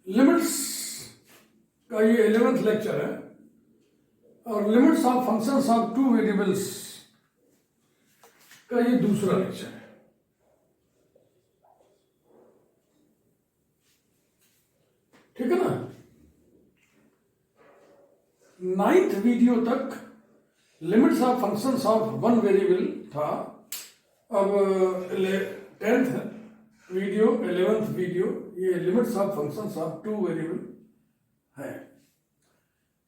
Limits का ये 11th lecture है और limits of functions of two variables का ये दूसरा लेक्चर है। ठीक है ना। 9th वीडियो तक limits of functions of one variable था। अब 10th वीडियो 11th वीडियो ये limits of functions of two variable है।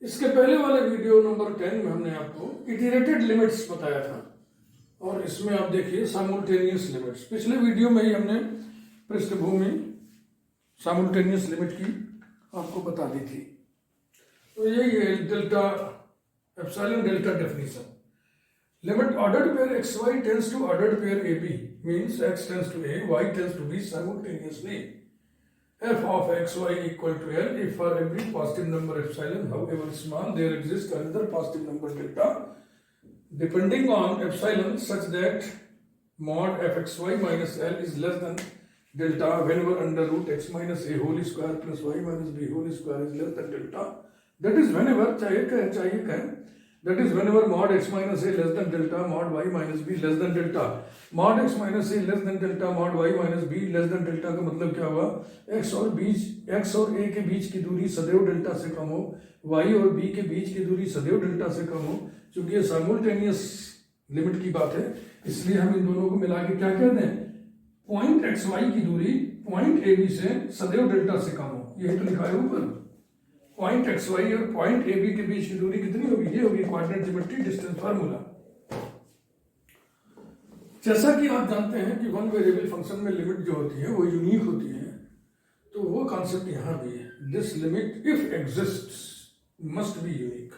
इसके पहले वाले वीडियो नंबर 10 में हमने आपको इटरेटेड लिमिट्स बताया था और इसमें आप देखिए साइमल्टेनियस लिमिट्स। पिछले वीडियो में ही हमने पृष्ठभूमि साइमल्टेनियस लिमिट की आपको बता दी थी। तो यही है delta epsilon delta definition. Limit ordered pair x y tends to ordered pair a b means x tends to a y tends to b simultaneously. f of xy equal to L if for every positive number epsilon however small there exists another positive number delta depending on epsilon such that mod fxy minus L is less than delta whenever under root x minus a whole square plus y minus b whole square is less than delta, that is whenever that is whenever mod x minus a less than delta mod y minus b less than delta mod x minus a less than delta mod y minus b less than delta का मतलब क्या हुआ, x और a के बीच की दूरी सदैव delta से कम हो, y और b के बीच की दूरी सदैव डेल्टा से कम हो। क्योंकि ये साइमल्टेनियस लिमिट की बात है इसलिए हम इन दोनों को मिला के क्या कहते हैं, पॉइंट एक्स वाई की दूरी पॉइंट ए बी से सदैव डेल्टा से कम हो। यही तो लिखा है ऊपर, पॉइंट एक्स वाई और पॉइंट ए बी के बीच की दूरी कितनी होगी, ये होगी क्वाड्रेंट ज्योमेट्री डिस्टेंस फार्मूला। जैसा कि आप जानते हैं कि वन वेरिएबल फंक्शन में लिमिट जो होती है वो यूनिक होती है, तो वो कॉन्सेप्ट यहां भी है। This limit if exists must be unique.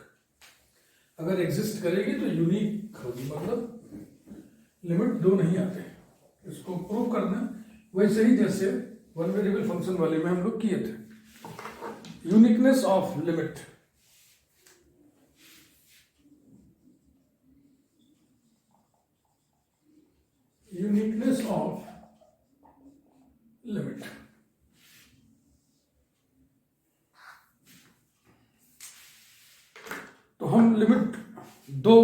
अगर एग्जिस्ट करेगी तो यूनिक होगी, मतलब लिमिट दो नहीं आते। इसको प्रूव करना वैसे ही जैसे वन वेरिएबल फंक्शन वाले में हम लोग किए थे। Uniqueness of limit, uniqueness of limit. तो हम लिमिट दो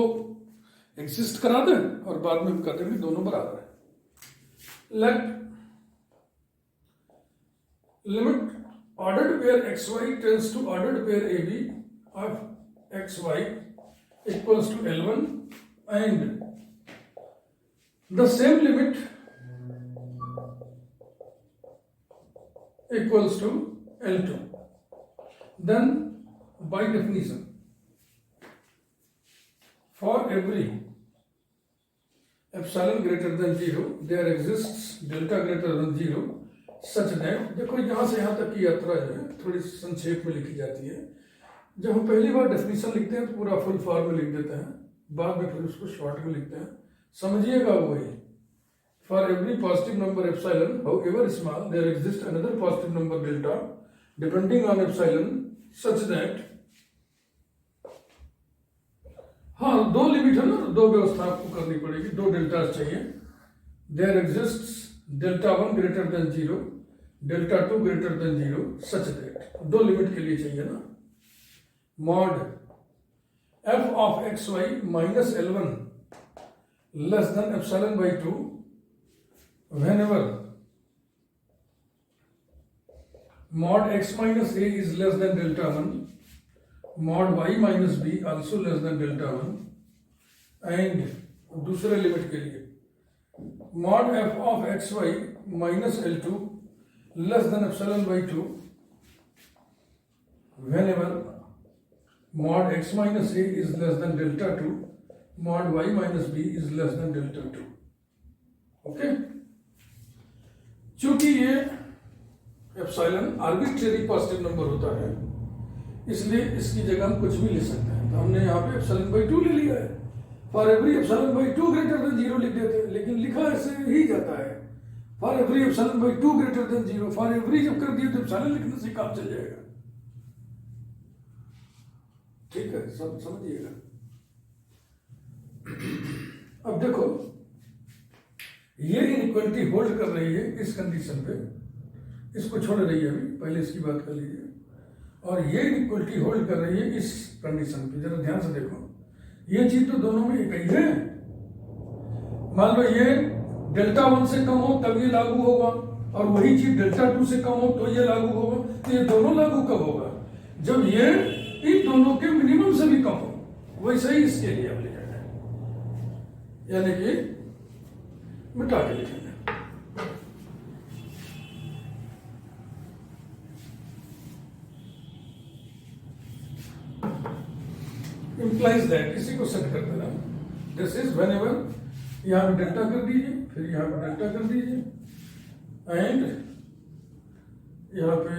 एग्जिस्ट करा दें और बाद में हम कहते हैं कि दोनों बराबर है। Let limit ordered pair xy tends to ordered pair AB of xy equals to L1 and the same limit equals to L2. Then by definition for every epsilon greater than 0 there exists delta greater than 0 such that, देखो यहां से यहां तक की यात्रा जो है थोड़ी संक्षेप में लिखी जाती है। जब हम पहली बार डेफिनेशन लिखते हैं तो पूरा फुल फॉर्म में लिख देते हैं, बाद में फिर उसको शॉर्ट में लिखते हैं। समझिएगा वही, for every positive number epsilon however small there exist another positive number delta depending on epsilon such that, हाँ दो लिमिट है ना, दो व्यवस्था आपको करनी पड़ेगी, दो डेल्टा चाहिए। There exist delta 1 greater than 0 delta 2 greater than 0 such that, दो लिमिट के लिए चाहिए ना। Mod f of x y minus L1 less than epsilon by 2 whenever mod x minus a is less than delta 1 mod y minus b also less than delta 1 and दूसरे limit के लिए mod f of xy minus L2 less than epsilon by 2 whenever mod x minus a is less than delta 2 mod y minus b is less than delta 2। Okay, चूंकि ये epsilon arbitrary positive number होता है इसलिए इसकी जगह हम कुछ भी ले सकते हैं। तो हमने यहाँ पे एप्सिलॉन बाई 2 ले लिया है। For every epsilon by 2 greater than 0 लिख देते हैं, लेकिन लिखा ऐसे ही जाता है for every epsilon by 2 greater than 0। For every जब कर दिए तो एप्सिलॉन लिखने से काम चल जाएगा। ठीक है, सब समझिएगा। अब देखो ये इनइक्वालिटी होल्ड कर रही है इस कंडीशन पे इसको छोड़ रही है अभी, पहले इसकी बात कर लीजिए। और ये इक्वलिटी होल्ड कर रही है इस कंडीशन पे, जरा ध्यान से देखो, ये चीज तो दोनों में एक ही है। मान लो ये डेल्टा 1 से कम हो तब ये लागू होगा, और वही चीज डेल्टा 2 से कम हो तो ये लागू होगा। तो ये दोनों लागू कब होगा? जब ये इन दोनों के मिनिमम से भी कम हो। वैसे ही इसके लिए अब लिखा है, यानी कि मिटा के लिखेंगे। implies that, इसी को सेट कर देना। दिस इज वेन एवर, यहां पे डेल्टा कर दीजिए, फिर यहां पे डेल्टा कर दीजिए, एंड यहां पे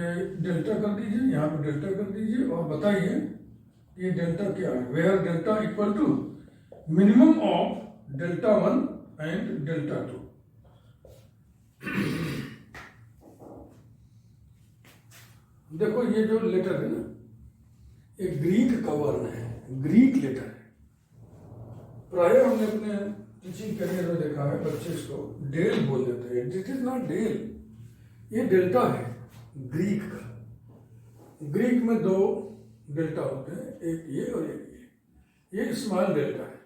डेल्टा कर दीजिए, यहां पे डेल्टा कर दीजिए, और बताइए ये डेल्टा क्या है? Where delta equal to minimum of delta 1 and delta 2। देखो ये जो लेटर है ना, ये ग्रीक का वर्ण है, ग्रीक लेटर है। प्राय हमने अपने टीचिंग करियर में देखा है बच्चे इसको डेल बोल देते हैं। दिस इज नॉट डेल, ये डेल्टा है ग्रीक का। ग्रीक में दो डेल्टा होते हैं, एक ये और एक ये स्मॉल डेल्टा है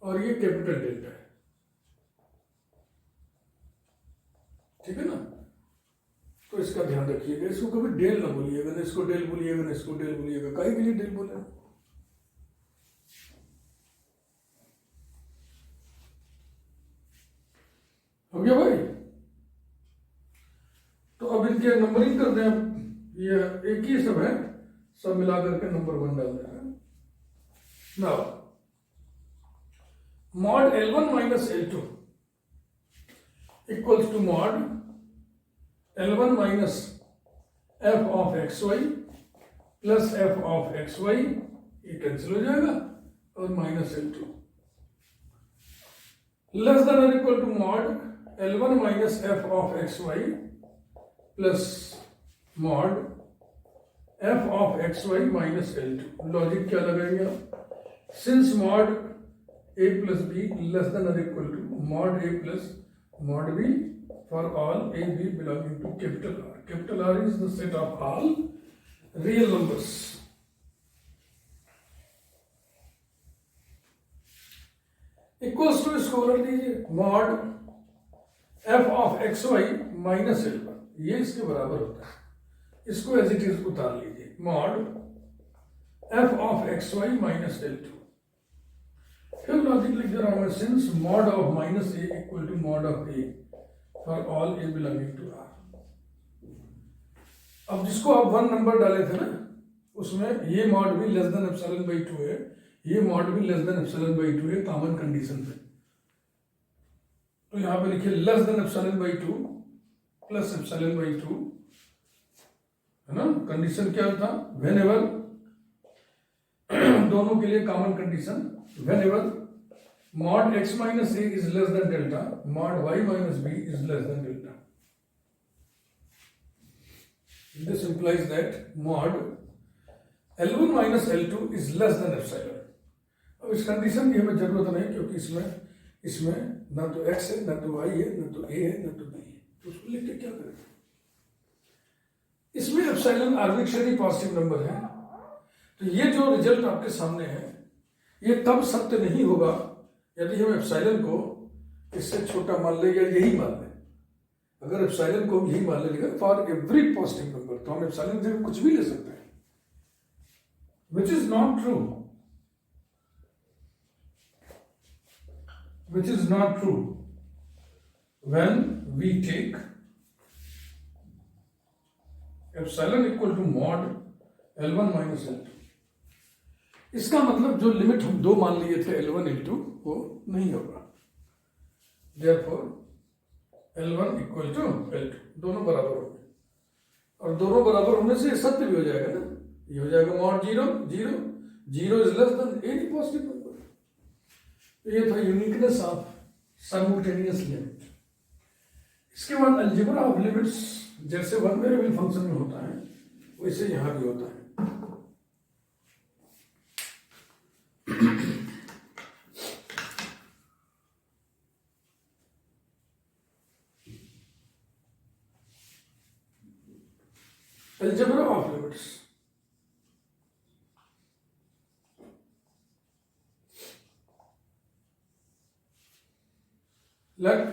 और ये कैपिटल डेल्टा है, ठीक है ना? तो इसका ध्यान रखिएगा, इसको कभी डेल ना बोलिएगा, ना इसको डेल बोलिएगा, ना इसको डेल बोलिएगा। काहे के लिए डेल बोले? हो गया भाई? तो अब इनके नंबरिंग कर दें। ये एक ही सब है, सब मिलाकर के नंबर 1 डाल देना। Now mod L1 minus L2 equals to mod L1 minus f of xy plus f of xy, ये कैंसिल हो जाएगा, और माइनस L2 लेस देन और equal to mod L1 minus f of xy plus mod f of xy minus L2। Logic क्या लगाएंगे आप? Since mod a plus b less than और equal to mod a plus mod b for all a b belonging to capital R. Capital R is the set of all real numbers. Equals to इसको उलट दीजिए, mod f of xy minus L1, ये इसके बराबर होता है। इसको as it is उतार लीजिए, mod f of xy minus L2। फिर लॉजिक लिख दे रहा हूं, since mod of minus a equal to mod of a for all a belonging to R. अब जिसको आप 1 नंबर डाले थे ना, उसमें ये मॉड भी लेस देन एप्सिलॉन बाई 2 है, ये मॉड भी लेस देन एप्सिलॉन बाई 2 है कॉमन कंडीशन पे। तो यहां पे लिखिए less than epsilon by 2 plus epsilon by 2, है ना? कंडीशन क्या था? व्हेन एवर, दोनों के लिए common condition, when ever mod x minus a is less than delta, mod y minus b is less than delta. This implies that mod L1 minus L2 is less than epsilon. अब इस condition की हमें जरूरत नहीं, क्योंकि इसमें ना तो x है, ना तो y है, ना तो a है, ना तो b है। तो उसको लिख के क्या करें? इसमें एप्सिलॉन आर्बिट्रेरी पॉजिटिव नंबर है। तो ये जो रिजल्ट आपके सामने है, ये तब सत्य नहीं होगा यदि हम एप्सिलॉन को इससे छोटा मान ले या यही मान ले। अगर एप्सिलॉन को यही मान लेगा फॉर एवरी पॉजिटिव नंबर, तो हम एप्सिलॉन से कुछ भी ले सकते हैं, which is not true, which is not true when we take epsilon equal to mod L1 minus L2। इसका मतलब जो लिमिट हम 2 मान लिए थे L1 L2, वो नहीं होगा। Therefore L1 equal to L2, दोनों बराबर होंगे, और दोनों बराबर होने से सत्य भी हो जाएगा ना। ये हो जाएगा mod 0 0 0 is less then any positive number. ये था यूनिकनेस ऑफ साइमल्टेनियस लिमिट। इसके बाद अलजेब्रा ऑफ लिमिट्स, जैसे 1 वेरिएबल फंक्शन में होता है वैसे यहां भी होता है। Algebra of limits. Let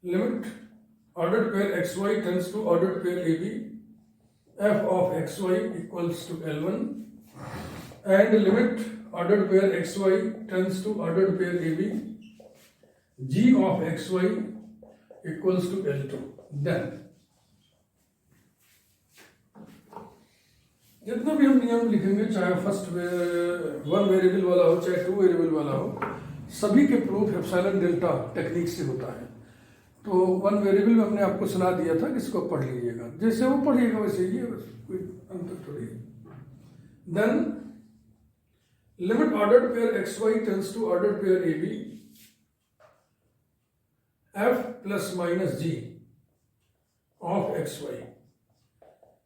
limit ordered pair xy tends to ordered pair AB, f of xy equals to L1, and limit ordered pair xy tends to ordered pair AB, g of xy equals to L2. Then जितना भी हम नियम लिखेंगे, चाहे first one variable वाला हो चाहे two variable वाला हो, सभी के प्रूफ एप्सिलॉन डेल्टा टेक्निक से होता है। तो वन वेरिएबल में हमने आपको सलाह दिया था कि इसको पढ़ लीजिएगा, जैसे वो पढ़िएगा वैसे ही है, बस कोई अंतर थोड़ी है। Then limit ordered pair x y tends to ordered pair a b, f plus minus g of x y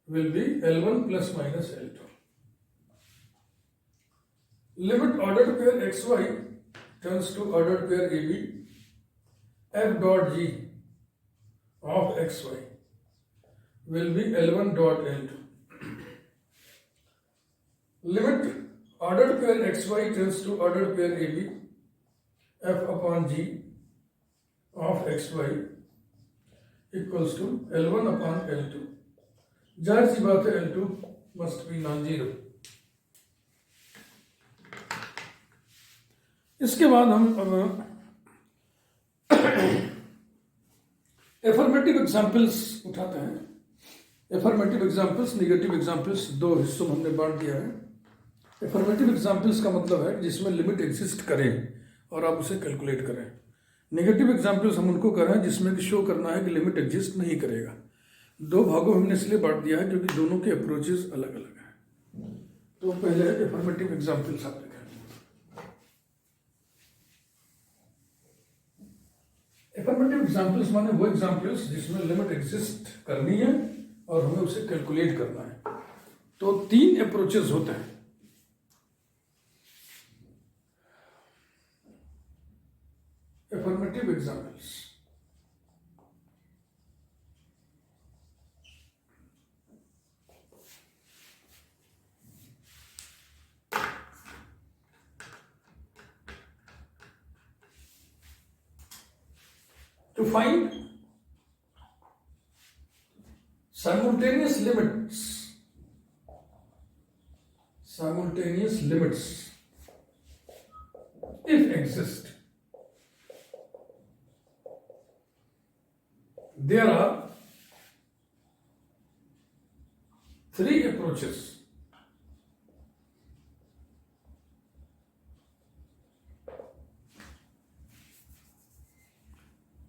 will be L1 plus minus L2. Limit ordered pair xy turns to ordered pair AB, f dot g of xy will be L1 dot L2. Limit ordered pair xy turns to ordered pair AB, f upon g of xy equals to L1 upon L2. जाहिर सी बात है L2 must be non zero. इसके बाद हम affirmative examples उठाते हैं। Affirmative examples, negative examples दो हिस्सों में हमने बांट दिया है। एफर्मेटिव एग्जाम्पल्स का मतलब है जिसमें लिमिट एग्जिस्ट करे और आप उसे कैलकुलेट करें। नेगेटिव एग्जाम्पल्स हम उनको कर रहे हैं जिसमें शो करना है कि लिमिट एग्जिस्ट नहीं करेगा। दो भागों में हमने इसलिए बांट दिया है क्योंकि दोनों के अप्रोचेस अलग अलग हैं। तो पहले एफर्मेटिव एग्जाम्पल्स आप देखें। एफर्मेटिव एग्जाम्पल्स माने वो एग्जाम्पल्स जिसमें लिमिट एग्जिस्ट करनी है और हमें उसे कैलकुलेट करना है। तो तीन अप्रोचेस होते हैं। Affirmative examples, to find simultaneous limits if exist, there are three approaches.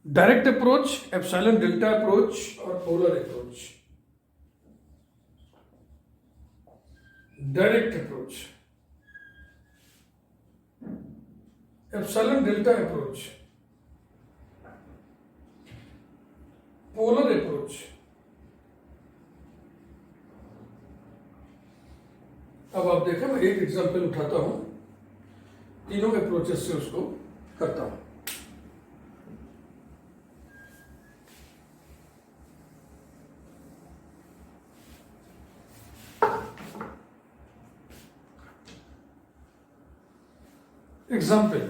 Direct approach, epsilon delta approach और polar approach. Direct approach, epsilon delta approach, polar approach. अब आप देखें, मैं एक एग्जांपल उठाता हूं, तीनों अप्रोचेस से उसको करता हूं। Example,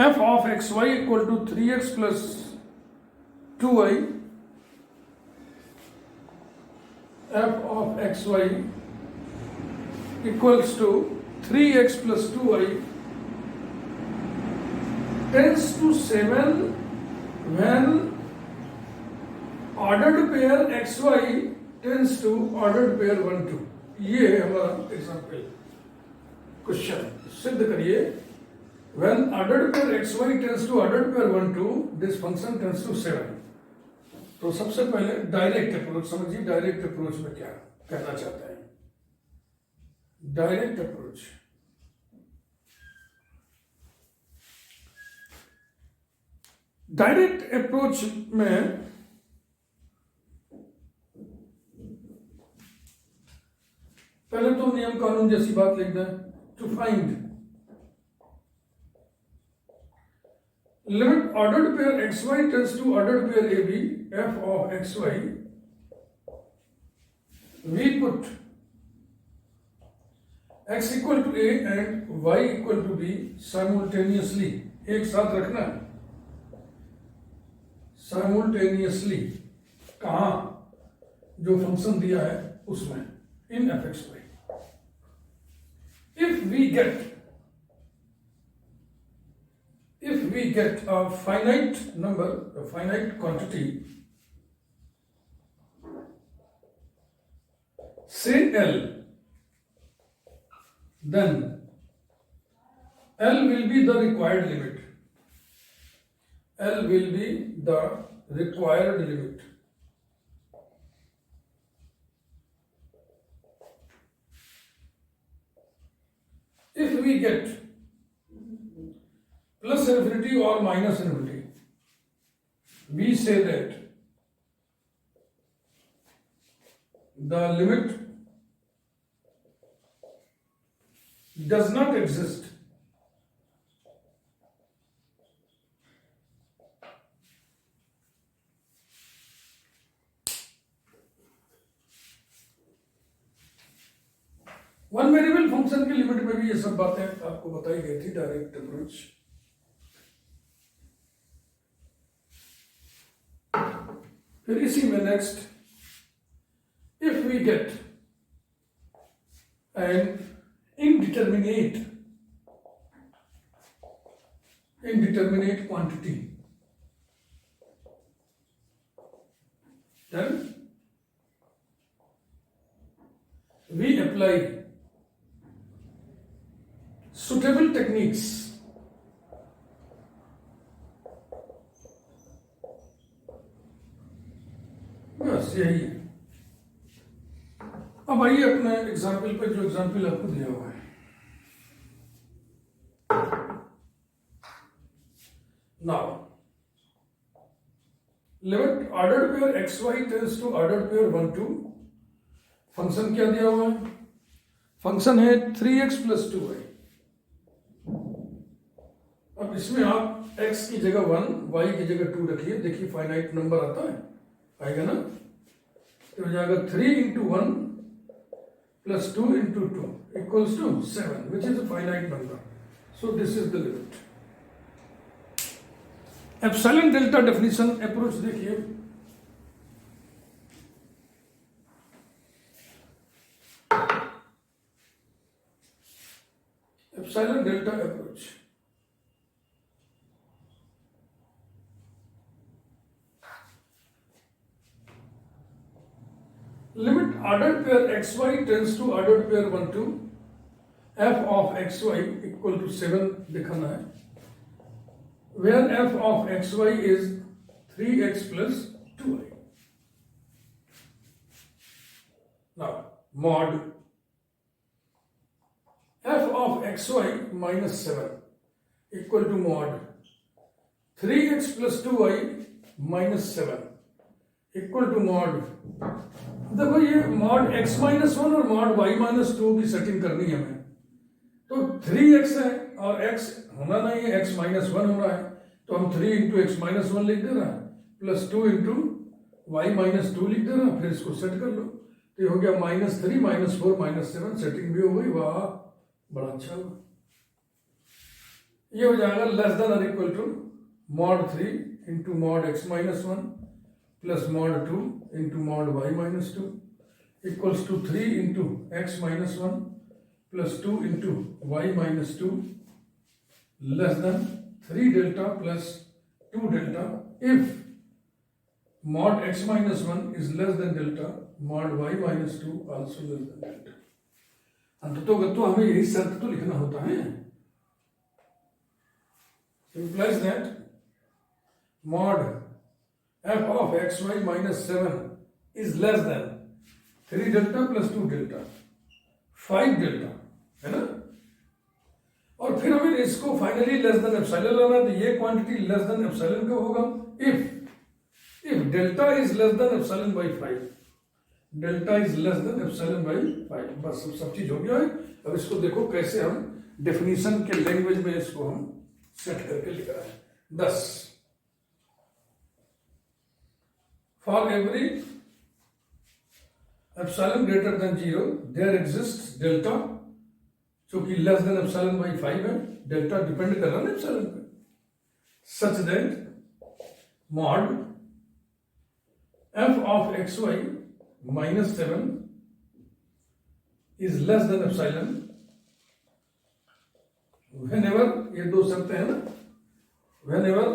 f of xy equal to 3x plus 2y, f of xy equals to 3x plus 2y tends to 7 when ordered pair xy tends to ordered pair 1 2। ये है हमारा एग्जाम्पल क्वेश्चन। सिद्ध करिए when ordered pair xy tends to ordered pair 1 2 this function tends to 7। तो सबसे पहले direct approach समझिए। Direct approach में क्या कहना चाहते हैं? डायरेक्ट अप्रोच, डायरेक्ट अप्रोच में पहले तो नियम कानून जैसी बात लिख दें। To find limit ordered pair x y tends to ordered pair a b f of x y, we put x equal to a and y equal to b simultaneously, एक साथ रखना है, साइमultaneously कहां, जो फंक्शन दिया है उसमें, in f x y. If we get a finite number, a finite quantity, say L, then L will be the required limit. L will be the required limit. If we get plus infinity or minus infinity, we say that the limit does not exist. One variable function की limit में भी ये सब बातें आपको बताई गई थी, डायरेक्ट अप्रोच. फिर इसी में next, if we get an indeterminate quantity, then we apply suitable techniques बस यही है. अब आइए अपने एग्जाम्पल पे, जो एग्जाम्पल आपको दिया हुआ है. Now limit ordered pair x y tends to ordered pair 1 2. Function क्या दिया हुआ है? फंक्शन है 3x प्लस 2y. अब इसमें आप x की जगह 1, y की जगह 2 रखिए. देखिए फाइनाइट नंबर आता है, आएगा ना, तो हो जाएगा 3 into 1 plus 2 into 2 equals to 7, which is a finite number. So this is the limit. Epsilon delta definition approach देखिए. Epsilon delta approach. Limit ordered pair xy tends to ordered pair 1 2, f of xy equal to 7 दिखाना है, where f of xy is 3x plus 2y. Now mod f of xy minus 7 equal to mod 3x plus 2y minus 7 equal to mod. देखो ये mod x minus 1 और mod y minus 2 की setting करनी है हमें. तो 3x है और x होना नहीं है, x माइनस 1 हो रहा है, तो हम 3 इंटू एक्स माइनस 1 लिख दे रहा है, प्लस 2 इंटू वाई माइनस 2 लिख दे रहा है. फिर इसको सेट कर लो, तो ये हो गया -3 -4 -7. सेटिंग भी हो गई. वाह, बड़ा अच्छा हुआ. ये हो जाएगा लेस देन और equal to mod 3 into mod x minus 1 plus mod 2 into mod y minus 2 equals to 3 into x minus 1 plus 2 into y minus 2 less than 3 delta plus 2 delta if mod x minus 1 is less than delta mod y minus 2 also less than delta. अंततोगत्तो हमें यही शर्त तो लिखना होता है. implies that mod f of xy minus 7 is less than 3 delta plus 2 delta 5 delta, है ना. और फिर हमें इसको फाइनली लेस देन एप्सिलॉन लाना है, तो ये क्वांटिटी लेस देन एप्सिलॉन का होगा if delta is less than epsilon by 5. Delta is less than epsilon by 5. बस सब चीज हो गया है. अब इसको देखो कैसे हम डेफिनेशन के लैंग्वेज में इसको हम सेट करके लिख रहे हैं. 10. For every epsilon greater than 0 there exists delta, जो कि लेस देन एप्सिलॉन बाई 5 है, डेल्टा डिपेंड कर रहा है एप्सिलॉन पे, such that mod f of xy minus 7 is less than epsilon whenever, ये दो शर्तें हैं ना, whenever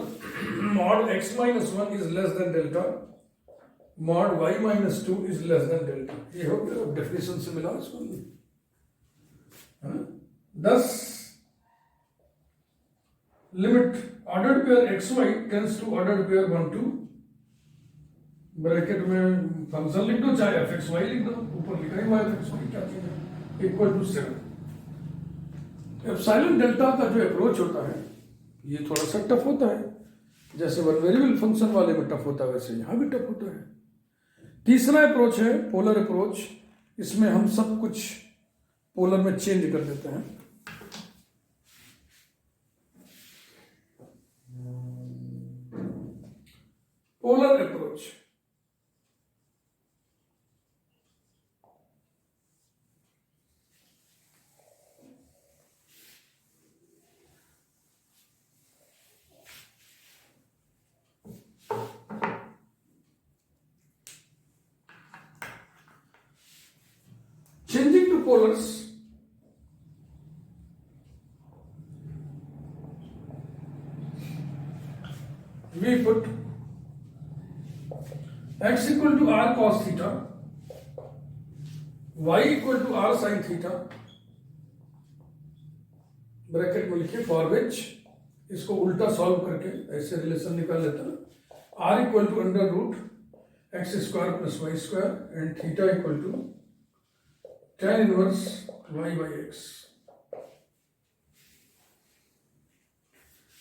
mod x minus 1 is less than delta, mod y minus 2 is less than delta. ये हो गया, डेफिनेशन से मिला इसको, है ना. 10 limit ordered pair xy tends to ordered pair 1 2, bracket में फंक्शन लिख दो, चाहे एफ एक्स वाई लिख दो, ऊपर लिखा ही हुआ एफ एक्स वाई क्या चीज है, इक्वल टू 7. एप्सिलॉन डेल्टा का जो अप्रोच होता है ये थोड़ा सा टफ होता है, जैसे वन वेरिएबल फंक्शन वाले में टफ होता है वैसे यहाँ भी टफ होता है. तीसरा अप्रोच है पोलर अप्रोच. इसमें हम सब कुछ पोलर में चेंज कर देते हैं. Polar approach, changing to polars, we put x equal to r cos theta, y equal to r sin theta, bracket में लिखे फॉर विच, इसको उल्टा सॉल्व करके ऐसे रिलेशन निकाल लेता है. r equal to under root x square plus y square and theta equal to tan inverse y by x.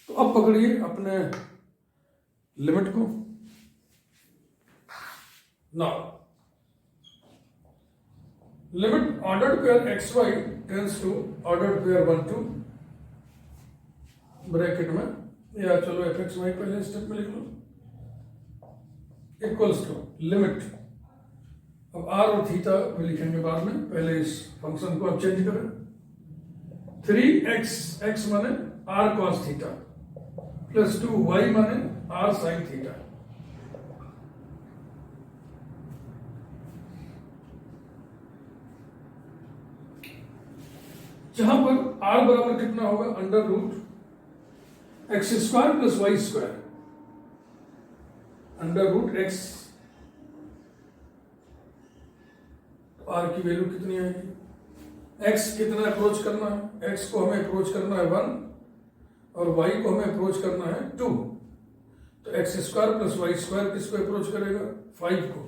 तो अब पकड़िए अपने लिमिट को. Now limit ordered pair x y tends to ordered pair 1 2, bracket में, या चलो f x y पहले step में लिख लो, इक्वल्स टू लिमिट, अब आर और थीटा में लिखेंगे बाद में, पहले इस फंक्शन को अब चेंज करें. 3x x माने are cos theta plus 2y माने आर साइन थीटा. जहां पर r बराबर कितना होगा, under root x square plus y square, under root x, r की वैल्यू कितनी आएगी, x कितना अप्रोच करना है, x को हमें अप्रोच करना है 1 और y को हमें अप्रोच करना है 2, तो x square plus y square किसको अप्रोच करेगा, 5 को,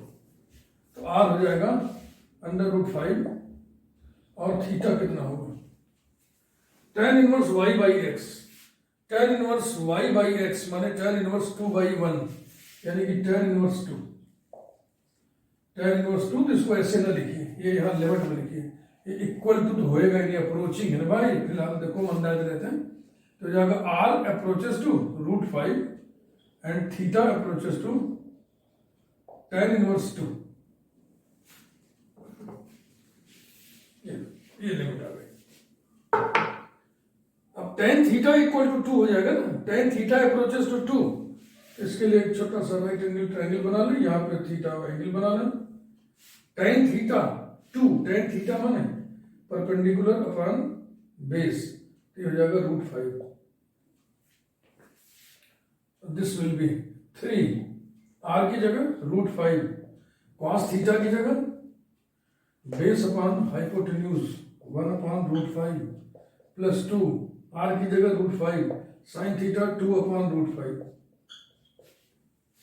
तो r हो जाएगा अंडर रूट 5 और थीटा कितना होगा, tan inverse y by x. tan inverse y by x माने tan इनवर्स 2 बाई 1, यानी कि tan इनवर्स 2. tan इनवर्स 2 तो इसको ऐसे ना लिखिए, ये यहाँ लिमिट में लिखिए, ये इक्वल टू तो होएगा नहीं, अप्रोचिंग है ना भाई, फिलहाल देखो अंदाज रहते हैं. तो जाएगा r approaches to root 5 and theta approaches to tan inverse 2. ये लिमिट आ गई. अब tan थीटा इक्वल टू 2 हो जाएगा ना, tan थीटा अप्रोचेस टू 2. इसके लिए एक छोटा सा राइट एंगल ट्रायंगल बना लें, यहाँ पे थीटा एंगल बना लें. tan थीटा 2, tan थीटा माने परपेंडिकुलर अपॉन बेस, ये हो जाएगा root 5. This will be 3, r की जगह रूट 5, cos थीटा की जगह base upon hypotenuse 1 upon root 5 plus 2, r की जगह root 5, sine theta 2 upon root 5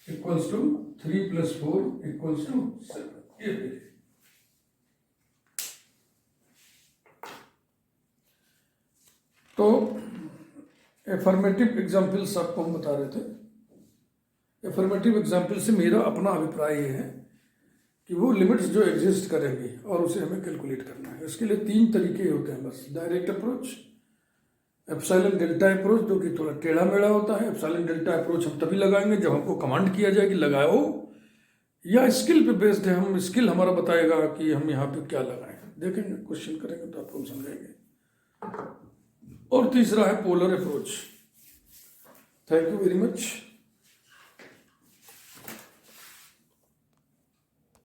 equals to 3 plus 4 equals to 7. ये देखिए, तो एफर्मेटिव एग्जाम्पल्स आपको हम बता रहे थे. एफर्मेटिव एग्जाम्पल से मेरा अपना अभिप्राय ये है कि वो लिमिट्स जो एग्जिस्ट करेंगी और उसे हमें कैलकुलेट करना है. इसके लिए 3 तरीके होते हैं बस. Direct approach, epsilon delta approach जो कि थोड़ा टेढ़ा मेढ़ा होता है। एप्सिलॉन डेल्टा अप्रोच हम तभी लगाएंगे जब हमको कमांड किया जाए कि लगाओ, या स्किल पे बेस्ड है, हम स्किल हमारा बताएगा कि हम यहाँ पे क्या लगाएं। देखेंगे, क्वेश्चन करेंगे तो आपको समझेंगे। और तीसरा है polar approach. Thank you very much.